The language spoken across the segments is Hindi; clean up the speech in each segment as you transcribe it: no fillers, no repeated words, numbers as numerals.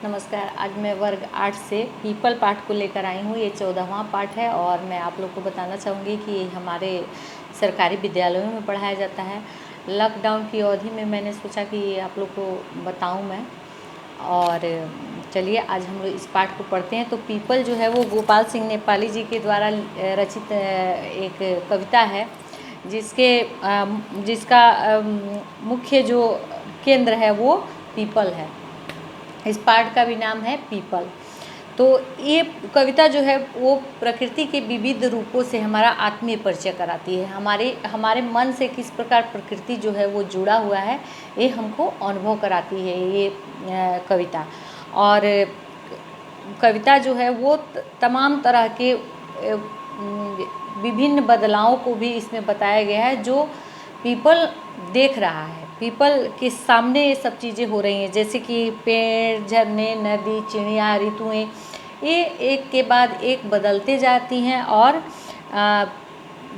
नमस्कार। आज मैं वर्ग 8 से पीपल पाठ को लेकर आई हूँ। ये 14वां पाठ है और मैं आप लोग को बताना चाहूँगी कि ये हमारे सरकारी विद्यालयों में पढ़ाया जाता है। लॉकडाउन की अवधि में मैंने सोचा कि ये आप लोग को बताऊँ मैं। और चलिए आज हम लोग इस पाठ को पढ़ते हैं। तो पीपल जो है वो गोपाल सिंह नेपाली जी के द्वारा रचित एक कविता है, जिसका मुख्य जो केंद्र है वो पीपल है। इस पाठ का भी नाम है पीपल। तो ये कविता जो है वो प्रकृति के विविध रूपों से हमारा आत्मीय परिचय कराती है। हमारे मन से किस प्रकार प्रकृति जो है वो जुड़ा हुआ है, ये हमको अनुभव कराती है ये कविता। और कविता जो है वो तमाम तरह के विभिन्न बदलावों को भी इसमें बताया गया है जो पीपल देख रहा है। पीपल के सामने ये सब चीज़ें हो रही हैं, जैसे कि पेड़, झरने, नदी, चिड़िया, ऋतुएँ, ये एक के बाद एक बदलते जाती हैं। और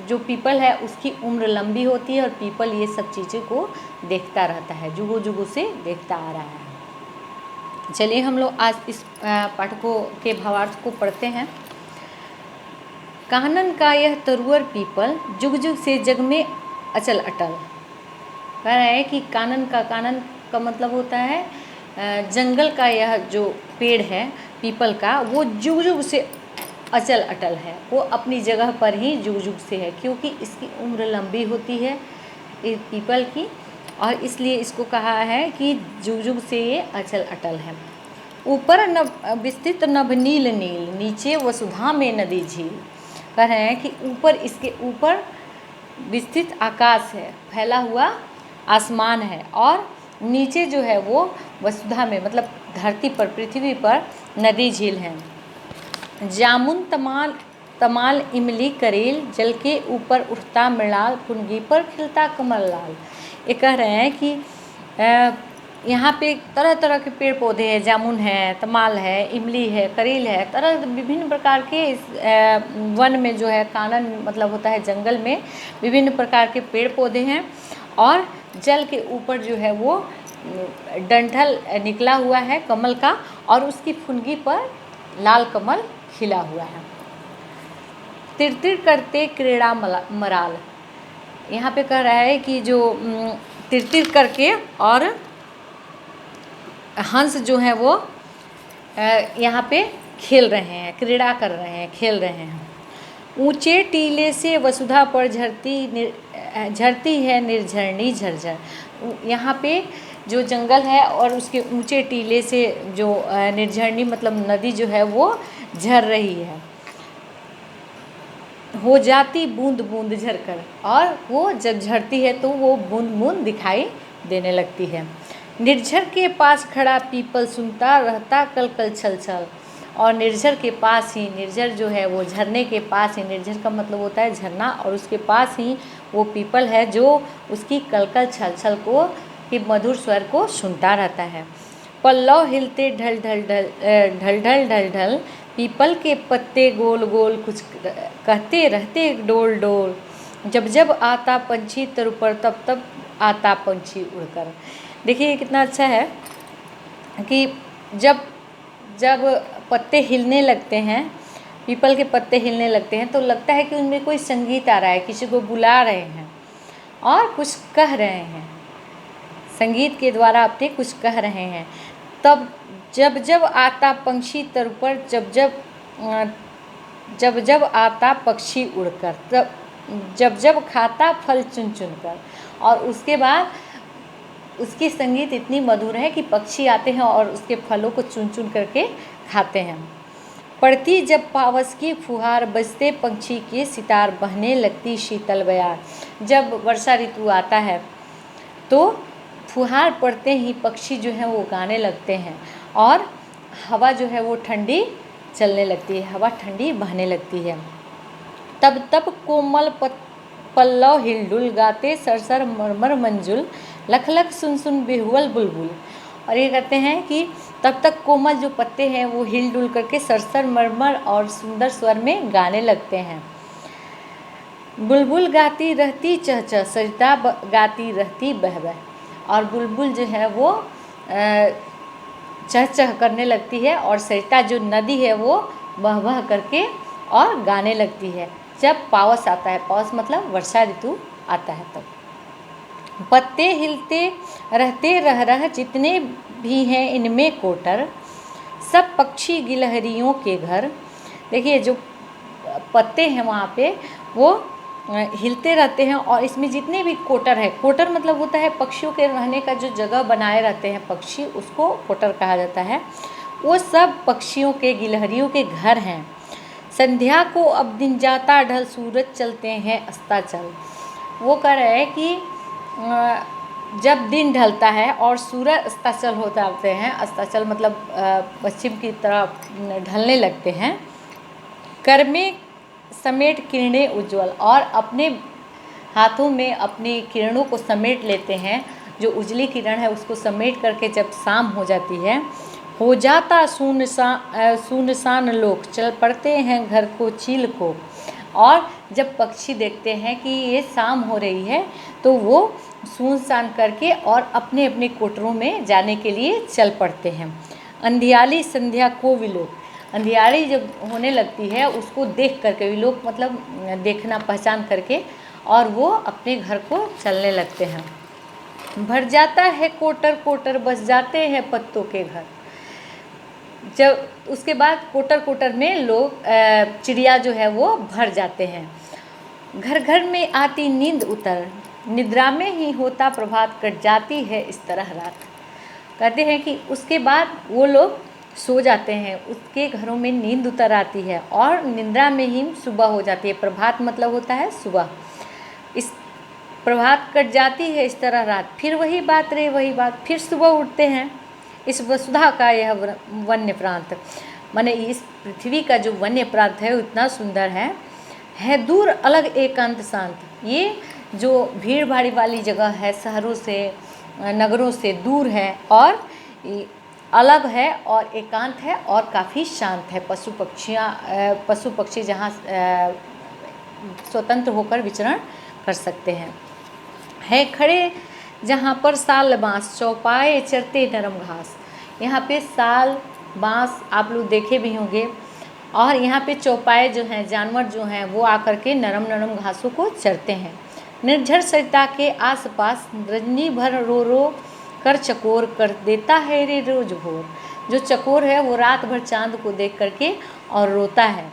जो पीपल है उसकी उम्र लंबी होती है और पीपल ये सब चीज़ों को देखता रहता है, जुगों जुगों से देखता आ रहा है। चलिए हम लोग आज इस पाठकों के भावार्थ को पढ़ते हैं। कानन का यह तरुवर पीपल जुग जुग से जग में अचल अटल। कह रहे हैं कि कानन का मतलब होता है जंगल का यह जो पेड़ है पीपल का, वो जुग जुग से अचल अटल है, वो अपनी जगह पर ही जुग जुग से है, क्योंकि इसकी उम्र लंबी होती है इस पीपल की, और इसलिए इसको कहा है कि जुग जुग से ये अचल अटल है। ऊपर विस्तृत नभ नील नील, नीचे वसुधा में नदी झील। कह रहे हैं कि ऊपर, इसके ऊपर विस्तृत आकाश है, फैला हुआ आसमान है, और नीचे जो है वो वसुधा में मतलब धरती पर, पृथ्वी पर नदी झील है। जामुन तमाल इमली करेल, जल के ऊपर उठता मृणाल, फुनगी पर खिलता कमल लाल। ये कह रहे हैं कि यहाँ पे तरह तरह के पेड़ पौधे हैं, जामुन है, तमाल है, इमली है, करेल है, तरह विभिन्न प्रकार के इस वन में जो है, कानन मतलब होता है जंगल में, विभिन्न प्रकार के पेड़ पौधे हैं। और जल के ऊपर जो है वो डंठल निकला हुआ है कमल का, और उसकी फुनगी पर लाल कमल खिला हुआ है। तिरतिर करते क्रीड़ा मराल। यहाँ पे कह रहा है कि जो तिरतिर करके और हंस जो है वो यहाँ पे खेल रहे हैं, क्रीड़ा कर रहे हैं, खेल रहे हैं। ऊंचे टीले से वसुधा पर झरती है निर्झरनी झरझर। यहाँ पे जो जंगल है और उसके ऊंचे टीले से जो निर्झरनी मतलब नदी जो है वो झर रही है, हो जाती बूंद बूंद झरकर, और वो जब झरती है तो वो बूंद बूंद दिखाई देने लगती है। निर्झर के पास खड़ा पीपल सुनता रहता कल कल छल छल। और निर्झर के पास ही, निर्झर जो है वो झरने के पास ही, निर्झर का मतलब होता है झरना, और उसके पास ही वो पीपल है जो उसकी कलकल छल छल को, कि मधुर स्वर को सुनता रहता है। पल्लव हिलते ढल ढल ढल ढल ढल ढल ढल, पीपल के पत्ते गोल गोल कुछ कहते रहते डोल डोल। जब जब आता पंछी तर ऊपर, तब तब आता पंछी उड़कर। देखिए कितना अच्छा है कि जब जब पत्ते हिलने लगते हैं, पीपल के पत्ते हिलने लगते हैं, तो लगता है कि उनमें कोई संगीत आ रहा है, किसी को बुला रहे हैं और कुछ कह रहे हैं, संगीत के द्वारा अपने कुछ कह रहे हैं। तब जब जब आता पंछी तर पर, जब जब आता पक्षी उड़कर, तब जब जब खाता फल चुन चुन कर। और उसके बाद उसकी संगीत इतनी मधुर है कि पक्षी आते हैं और उसके फलों को चुन चुन करके खाते हैं। पड़ती जब पावस की फुहार, बजते पंछी के सितार, बहने लगती शीतल बयार। जब वर्षा ऋतु आता है तो फुहार पड़ते ही पक्षी जो है वो गाने लगते हैं, और हवा जो है वो ठंडी चलने लगती है, हवा ठंडी बहने लगती है। तब तब कोमल पल्लव हिलडुल, गाते सरसर मरमर मंजुल, लख लख सुन सुन बिहुअल बुलबुल। और ये कहते हैं कि तब तक कोमल जो पत्ते हैं वो हिलडुल करके सरसर मरमर और सुंदर स्वर में गाने लगते हैं। बुलबुल गाती रहती चह चह, सरिता गाती रहती बह बह। और बुलबुल जो है वो चहचह करने लगती है और सरिता जो नदी है वो बह बह करके और गाने लगती है जब पावस आता है। पावस मतलब वर्षा ऋतु आता है तब। पत्ते हिलते रहते रह रह जितने भी हैं इनमें कोटर, सब पक्षी गिलहरियों के घर। देखिए जो पत्ते हैं वहाँ पे वो हिलते रहते हैं और इसमें जितने भी कोटर है, कोटर मतलब होता है पक्षियों के रहने का जो जगह बनाए रहते हैं पक्षी, उसको कोटर कहा जाता है। वो सब पक्षियों के गिलहरियों के घर हैं। संध्या को अब दिन जाता ढल सूरज चलते हैं अस्ताचल। वो कह रहे हैं कि जब दिन ढलता है और सूरज अस्ताचल हो जाते हैं, अस्ताचल मतलब पश्चिम की तरफ ढलने लगते हैं, कर में समेट किरणें उज्ज्वल, और अपने हाथों में अपनी किरणों को समेट लेते हैं। जो उजली किरण है उसको समेट करके जब शाम हो जाती है, हो जाता सुनसान लोग, चल पड़ते हैं घर को चील को। और जब पक्षी देखते हैं कि ये शाम हो रही है तो वो सुनसान करके और अपने अपने कोटरों में जाने के लिए चल पड़ते हैं। अंधियाली संध्या को विलोक, अंधियारी जब होने लगती है उसको देख करके, विलोक मतलब देखना, पहचान करके, और वो अपने घर को चलने लगते हैं। भर जाता है कोटर कोटर बस जाते हैं पत्तों के घर। जब उसके बाद कोटर कोटर में लोग चिड़िया जो है वो भर जाते हैं। घर घर में आती नींद उतर, निद्रा में ही होता प्रभात, कट जाती है इस तरह रात। कहते हैं कि उसके बाद वो लोग सो जाते हैं, उसके घरों में नींद उतर आती है और निद्रा में ही सुबह हो जाती है। प्रभात मतलब होता है सुबह। इस प्रभात कट जाती है इस तरह रात, फिर वही बात रे वही बात, फिर सुबह उठते हैं। इस वसुधा का यह वन्य प्रांत, माने इस पृथ्वी का जो वन्य प्रांत है वो इतना सुंदर है दूर अलग एकांत शांत। ये जो भीड़ भाड़ी वाली जगह है, शहरों से नगरों से दूर है और अलग है और एकांत है और काफ़ी शांत है। पशु पक्षी जहाँ स्वतंत्र होकर विचरण कर सकते हैं। है खड़े जहाँ पर साल बाँस, चौपाए चरते नरम घास। यहाँ पे साल बाँस आप लोग देखे भी होंगे, और यहाँ पे चौपाए जो हैं, जानवर जो हैं, वो आकर के नरम नरम घासों को चरते हैं। निर्झर सरिता के आसपास रजनी भर रो रो कर चकोर कर देता है रे रोज भोर। जो चकोर है वो रात भर चांद को देख करके और रोता है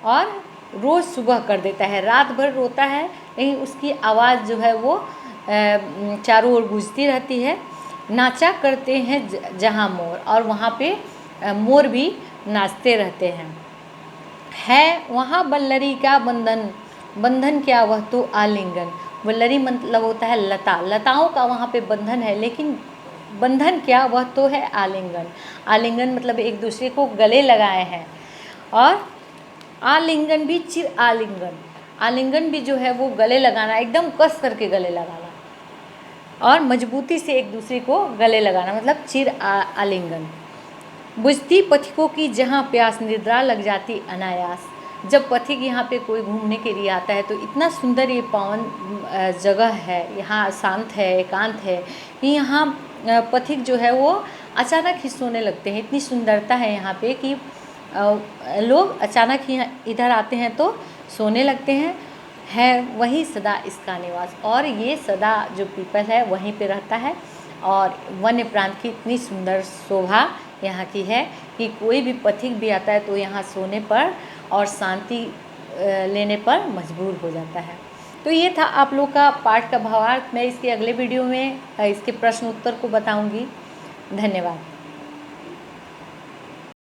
और रोज़ सुबह कर देता है। रात भर रोता है लेकिन उसकी आवाज़ जो है वो चारों ओर गूंजती रहती है। नाचा करते हैं जहाँ मोर, और वहाँ पे मोर भी नाचते रहते हैं। है वहाँ बल्लरी का बंधन, बंधन क्या वह तो आलिंगन। बल्लरी मतलब होता है लता, लताओं का वहाँ पे बंधन है, लेकिन बंधन क्या वह तो है आलिंगन। आलिंगन मतलब एक दूसरे को गले लगाए हैं, और आलिंगन भी चिर आलिंगन, आलिंगन भी जो है वो गले लगाना, एकदम कस करके गले लगाना और मजबूती से एक दूसरे को गले लगाना, मतलब चिर आलिंगन। बुझती पथिकों की जहाँ प्यास, निद्रा लग जाती अनायास। जब पथिक यहाँ पे कोई घूमने के लिए आता है तो इतना सुंदर ये पावन जगह है, यहाँ शांत है, एकांत है कि यहाँ पथिक जो है वो अचानक ही सोने लगते हैं। इतनी सुंदरता है यहाँ पे कि लोग अचानक ही इधर आते हैं तो सोने लगते हैं। है वही सदा इसका निवास, और ये सदा जो पीपल है वहीं पे रहता है। और वन्य प्रांत की इतनी सुंदर शोभा यहाँ की है कि कोई भी पथिक भी आता है तो यहाँ सोने पर और शांति लेने पर मजबूर हो जाता है। तो ये था आप लोग का पाठ का भावार्थ। मैं इसके अगले वीडियो में इसके प्रश्न उत्तर को बताऊंगी। धन्यवाद।